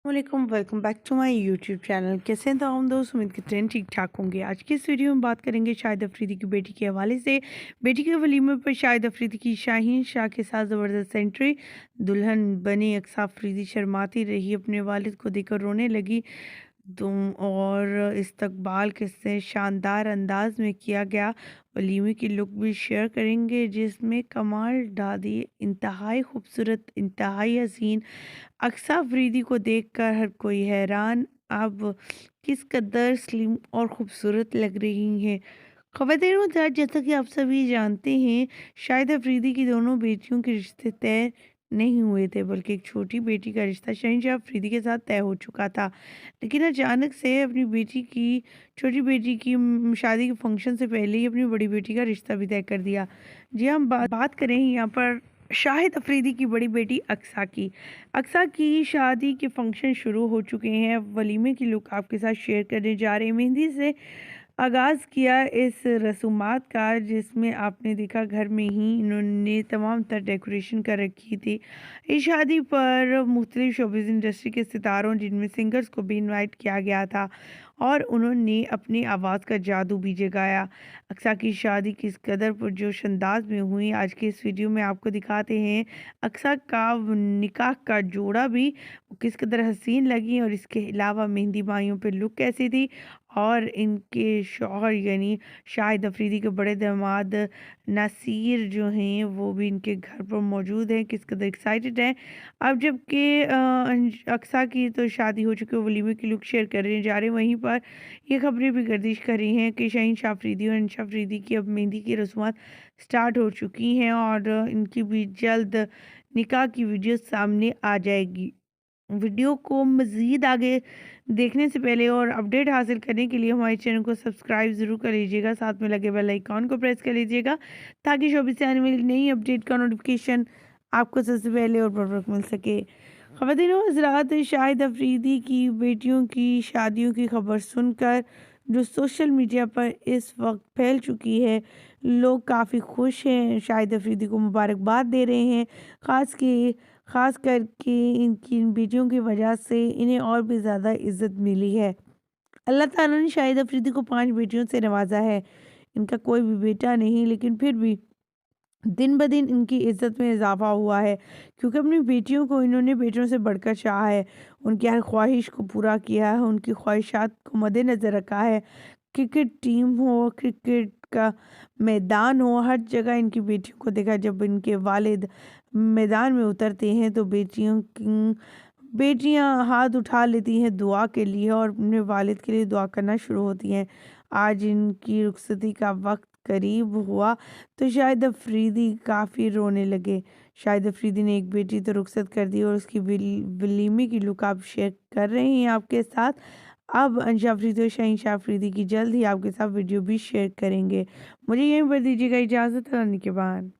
वालेकुम, welcome back to my YouTube channel. कैसे हैं तमाम दोस्त? उम्मीद करते हैं ठीक ठाक होंगे। आज की इस वीडियो में बात करेंगे शाहिद अफरीदी की बेटी के हवाले से। बेटी के वलीमे पर शाहिद अफरीदी की शाहीन शाह के साथ ज़बरदस्त एंट्री। दुल्हन बनी अक्सा अफरीदी शर्माती रही, अपने वालिद को देखकर रोने लगी। दुम और इस्तकबाल किससे शानदार अंदाज में किया गया। वलीमे की लुक भी शेयर करेंगे जिसमें कमाल डादी इंतहाई खूबसूरत, इंतहाई हसीन अक्सा अफरीदी को देखकर हर कोई हैरान। अब किस कदर स्लिम और खूबसूरत लग रही हैं। ख़वातीन व हज़रात, जैसा कि आप सभी जानते हैं, शाहिद अफरीदी की दोनों बेटियों के रिश्ते तय नहीं हुए थे, बल्कि एक छोटी बेटी का रिश्ता शहनशाह अफरीदी के साथ तय हो चुका था। लेकिन अचानक से अपनी बेटी की छोटी बेटी की शादी के फंक्शन से पहले ही अपनी बड़ी बेटी का रिश्ता भी तय कर दिया। जी, हम बात करें यहाँ पर शाहिद अफरीदी की बड़ी बेटी अक्सा की। अक्सा की शादी के फंक्शन शुरू हो चुके हैं। वलीमे की लुक आपके साथ शेयर करने जा रहे हैं। मेहंदी से आगाज़ किया इस रसूमात का, जिसमें आपने देखा घर में ही इन्होंने तमाम तर डेकोरेशन कर रखी थी। इस शादी पर मुख्तलिफ शोबिज़ इंडस्ट्री के सितारों, जिनमें सिंगर्स को भी इनवाइट किया गया था, और उन्होंने अपनी आवाज़ का जादू भी जगाया। अक्सा की शादी किस कदर पुरजोश अंदाज में हुई, आज के इस वीडियो में आपको दिखाते हैं। अक्सा का निकाह का जोड़ा भी किस कदर हसीन लगी, और इसके अलावा मेहंदी माइयों पे लुक कैसी थी, और इनके शौहर यानी शाहिद अफरीदी के बड़े दामाद नासिर जो हैं वो भी इनके घर पर मौजूद हैं, किस कदर एक्साइटेड हैं। अब जबकि अक्सा की तो शादी हो चुकी है, वलीमे की लुक शेयर करने जा रहे हैं, वहीं पर ये खबरें भी गर्दिश कर रही हैं कि शहनशाह अफरीदी और अंशा अफरीदी की अब मेहंदी की रस्मात स्टार्ट हो चुकी हैं, और इनकी भी जल्द निकाह की वीडियो सामने आ जाएगी। वीडियो को मज़ीद आगे देखने से पहले और अपडेट हासिल करने के लिए हमारे चैनल को सब्सक्राइब ज़रूर कर लीजिएगा, साथ में लगे बेल आइकॉन को प्रेस कर लीजिएगा, ताकि शोबी से आने वाली नई अपडेट का नोटिफिकेशन आपको सबसे पहले और बर वक्त मिल सके। ख़वातीन व हज़रात, शाहिद अफरीदी की बेटियों की शादियों की खबर सुनकर जो सोशल मीडिया पर इस वक्त फैल चुकी है, लोग काफ़ी खुश हैं, शाहिद अफरीदी को मुबारकबाद दे रहे हैं। ख़ास करके इनकी इन बेटियों की वजह से इन्हें और भी ज़्यादा इज़्ज़त मिली है। अल्लाह ताला ने शाहिद अफरीदी को 5 बेटियों से नवाजा है। इनका कोई भी बेटा नहीं, लेकिन फिर भी दिन ब दिन इनकी इज़्ज़त में इजाफ़ा हुआ है, क्योंकि अपनी बेटियों को इन्होंने बेटों से बढ़कर चाहा है। उनकी हर ख्वाहिश को पूरा किया है, उनकी ख्वाहिशात को मद्देनज़र रखा है। क्रिकेट टीम हो, क्रिकेट का मैदान हो, हर जगह इनकी बेटियों को देखा। जब इनके वालिद मैदान में उतरते हैं तो बेटियां हाथ उठा लेती हैं दुआ के लिए, और अपने वालिद के लिए दुआ करना शुरू होती हैं। आज इनकी रुखसती का वक्त करीब हुआ तो शाहिद अफरीदी काफ़ी रोने लगे। शाहिद अफरीदी ने एक बेटी तो रुखसत कर दी, और उसकी वलीमे की लुक आप शेयर कर रहे हैं आपके साथ। अब अंशा अफरीदी और शहनशाह अफरीदी की जल्द ही आपके साथ वीडियो भी शेयर करेंगे। मुझे यहीं पर दीजिएगा इजाज़त, आने के बाद।